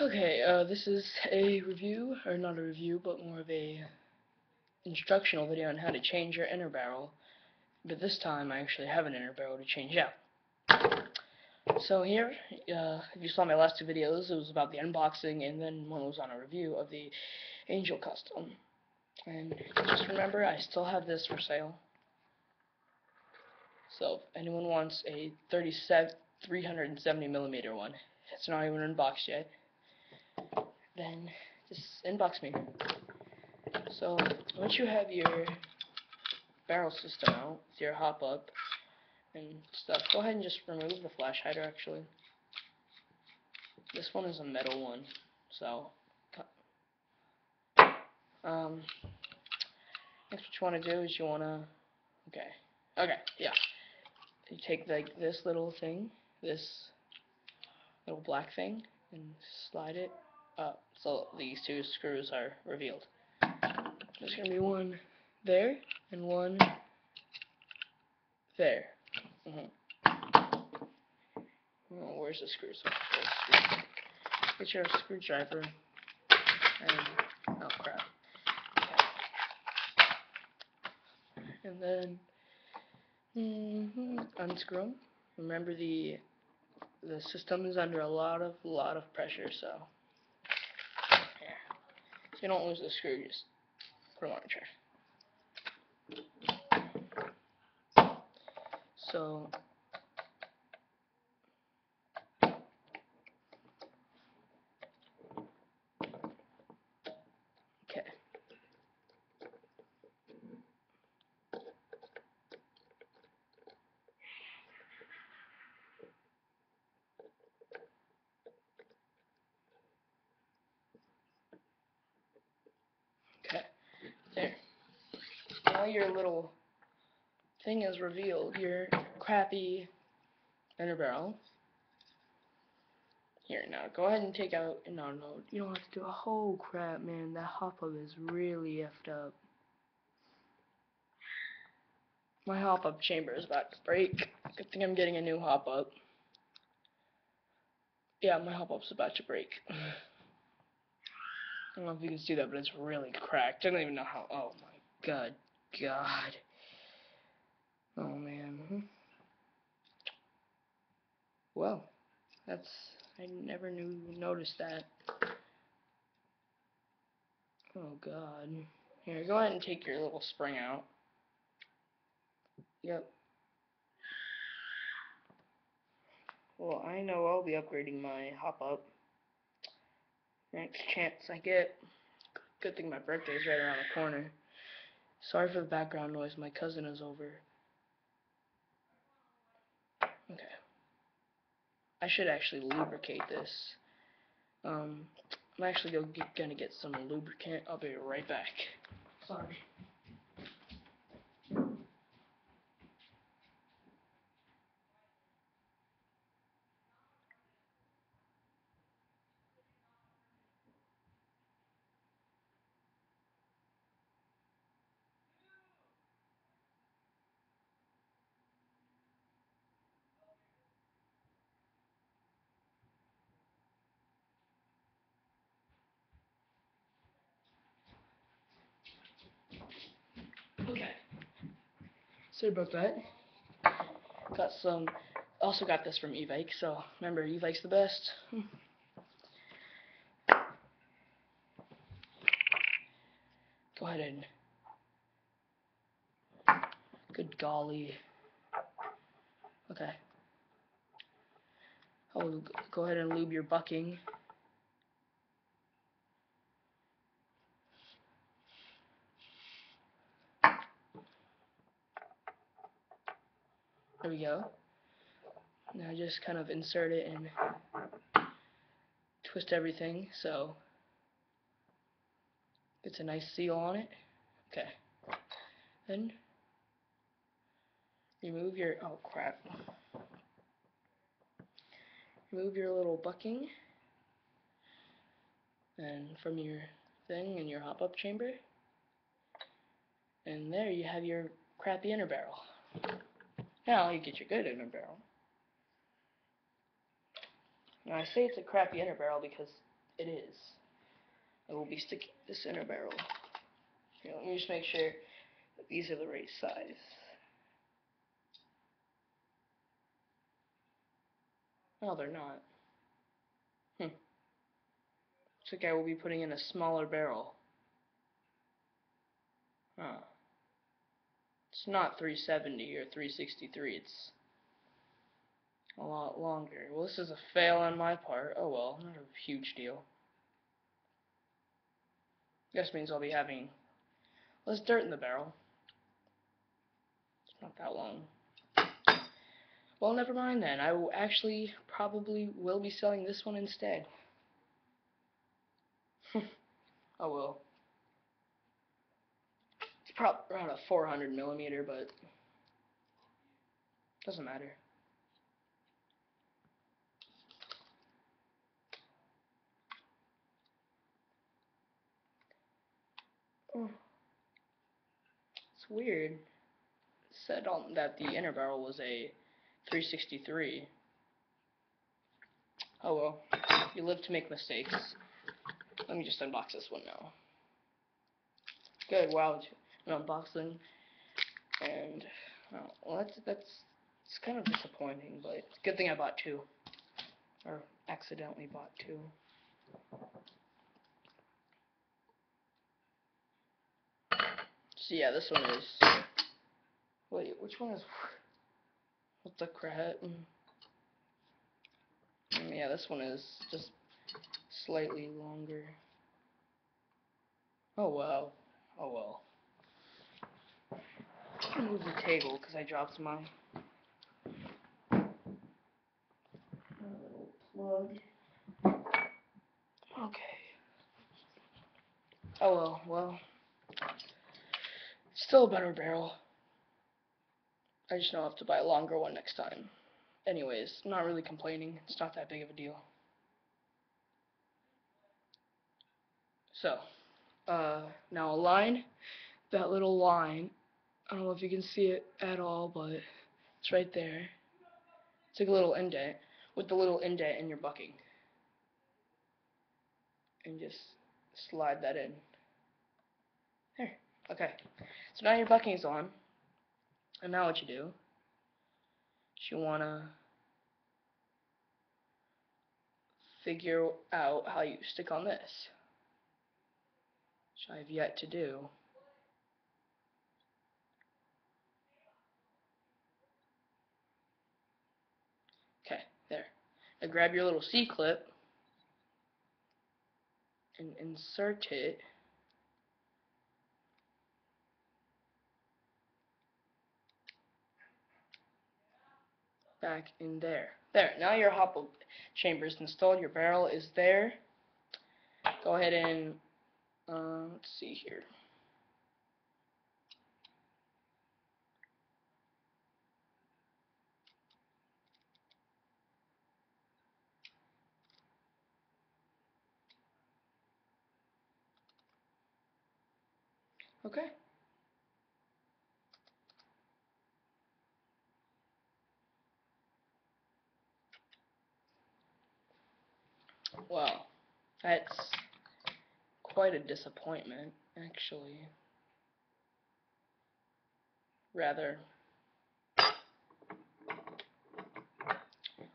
Okay, this is a review, or not a review, but more of a instructional video on how to change your inner barrel. But this time I actually have an inner barrel to change out. So here, if you saw my last two videos, it was about the unboxing, and then one was on a review of the Angel Custom. And just remember, I still have this for sale. So if anyone wants a 370mm one, it's not even unboxed yet, then just inbox me. So once you have your barrel system out with your hop up and stuff, go ahead and just remove the flash hider. Actually, this one is a metal one, so next what you want to do is you want to yeah, you take like this little thing, this little black thing, and slide it up so these two screws are revealed. There's gonna be one there and one there. Oh, where's the screws? Get your screwdriver and oh crap. Okay. And then unscrew them. Remember the system is under a lot of pressure, so yeah. So you don't lose the screw, just put them on a tray. So okay. Okay. There. Now your little thing is revealed. Your crappy inner barrel. Here, now go ahead and take out. No, you don't have to do a whole crap, man. That hop up is really effed up. My hop up chamber is about to break. Good thing I'm getting a new hop up. Yeah, my hop up's about to break. I don't know if you can see that, but it's really cracked. I don't even know how. Oh my god. Oh man. Well, that's. I never noticed that. Oh god. Here, go ahead and take your little spring out. Yep. Well, I know I'll be upgrading my hop up next chance I get. Good thing my birthday's right around the corner. Sorry for the background noise, my cousin is over. Okay. I should actually lubricate this. I'm actually gonna get some lubricant. I'll be right back. Sorry. Okay. Sorry about that. Got some. Also got this from eBay. So remember, eBay's the best. Go ahead and. Good golly. Okay. Oh, go ahead and lube your bucking. There we go. Now just kind of insert it and twist everything so it's a nice seal on it. Okay. Then remove your remove your little bucking and from your thing in your hop up chamber. And there you have your crappy inner barrel. Now you get your good inner barrel. Now I say it's a crappy inner barrel because it is. I will be sticking this inner barrel. Here, let me just make sure that these are the right size. No, they're not. Looks like I will be putting in a smaller barrel. Huh. It's not 370 or 363, it's a lot longer. Well, this is a fail on my part. Oh well, not a huge deal. This means I'll be having less dirt in the barrel. It's not that long. Well, never mind then. I will actually probably will be selling this one instead. Oh well. It's probably around a 400 millimeter, but doesn't matter. Oh, it's weird. It said on that the inner barrel was a 363. Oh well. You live to make mistakes. Let me just unbox this one now. Good. Wow. An unboxing. And well, that's it's kind of disappointing, but it's a good thing I bought two, or accidentally bought two. So yeah, this one is. Wait, which one is? What the crap? Yeah, this one is just slightly longer. Oh wow. Oh well. I'll move the table because I dropped my little plug. Okay. Oh well. Well. Still a better barrel. I just know I'll have to buy a longer one next time. Anyways, I'm not really complaining. It's not that big of a deal. So, now align that little line. I don't know if you can see it at all, but it's right there. It's like a little indent, with the little indent in your bucking. And just slide that in. There. Okay. So now your bucking's on. And now what you do is you want to figure out how you stick on this, which I have yet to do. Okay, there. Now grab your little C-clip and insert it back in there. There, now your hop chamber is installed, your barrel is there. Go ahead and, let's see here. Okay. Wow, that's quite a disappointment, actually. Rather.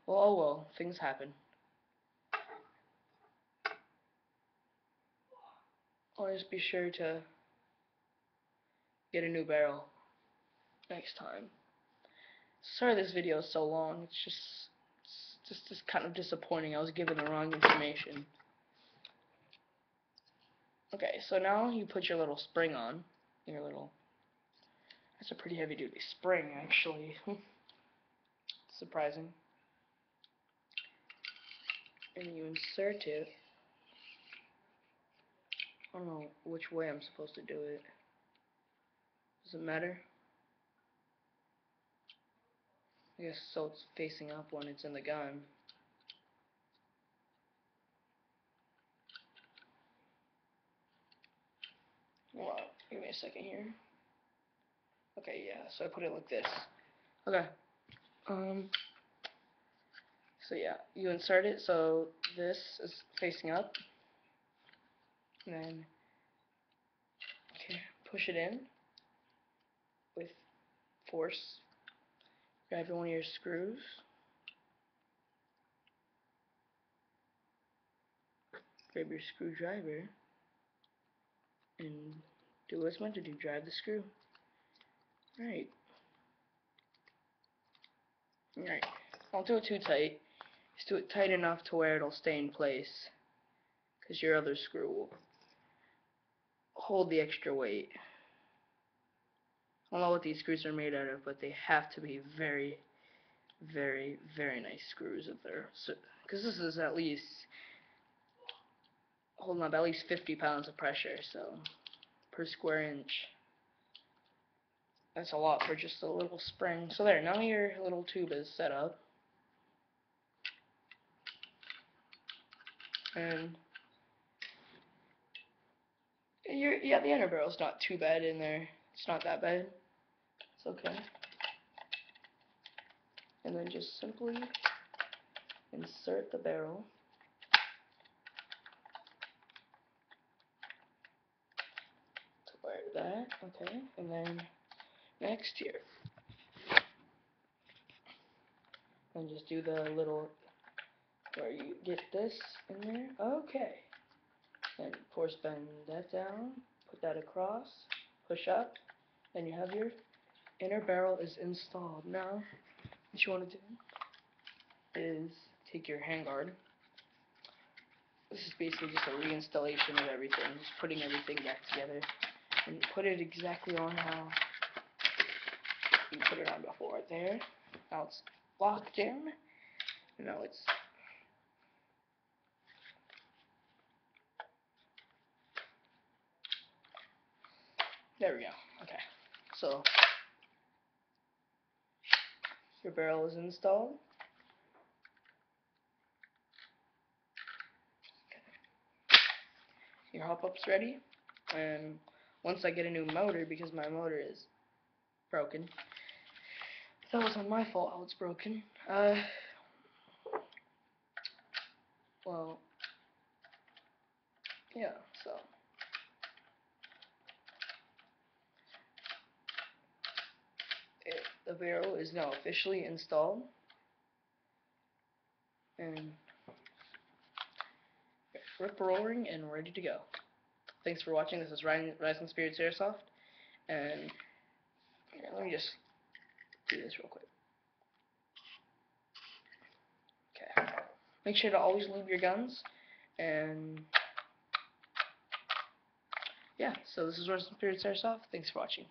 Well, oh well, things happen. Always be sure to get a new barrel next time. Sorry this video is so long. It's just kind of disappointing. I was given the wrong information. Okay, so now you put your little spring on. That's a pretty heavy duty spring, actually. Surprising. And you insert it. I don't know which way I'm supposed to do it. Does it matter? I guess so it's facing up when it's in the gun. Well, give me a second here. Okay, yeah, so I put it like this. Okay. So yeah, you insert it so this is facing up, and then push it in with force. Grab one of your screws, grab your screwdriver, and do what it's meant to do, drive the screw. Right. Right. Don't do it too tight. Just do it tight enough to where it'll stay in place, because your other screw will hold the extra weight. I don't know what these screws are made out of, but they have to be very, very, very nice screws if they're, because this is at least holding up at least 50 pounds of pressure, so per square inch. That's a lot for just a little spring. So there, now your little tube is set up. And yeah, the inner barrel's not too bad in there. It's not that bad. It's okay. And then just simply insert the barrel. Like that, okay. And then next here. And just do the little, where you get this in there. Okay. And force bend that down, put that across, push up, and you have your inner barrel is installed. Now, what you want to do is take your handguard. This is basically just a reinstallation of everything, just putting everything back together, and put it exactly on how you put it on before. There, now it's locked in, and now it's there we go. Okay, so your barrel is installed. Your hop-up's ready, and once I get a new motor, because my motor is broken, that was not my fault how it's broken. Well, yeah, so the barrel is now officially installed, and rip-roaring and ready to go. Thanks for watching. This is Rising Spirits Airsoft, and here, let me just do this real quick. Okay. Make sure to always lube your guns, and yeah, so this is Rising Spirits Airsoft. Thanks for watching.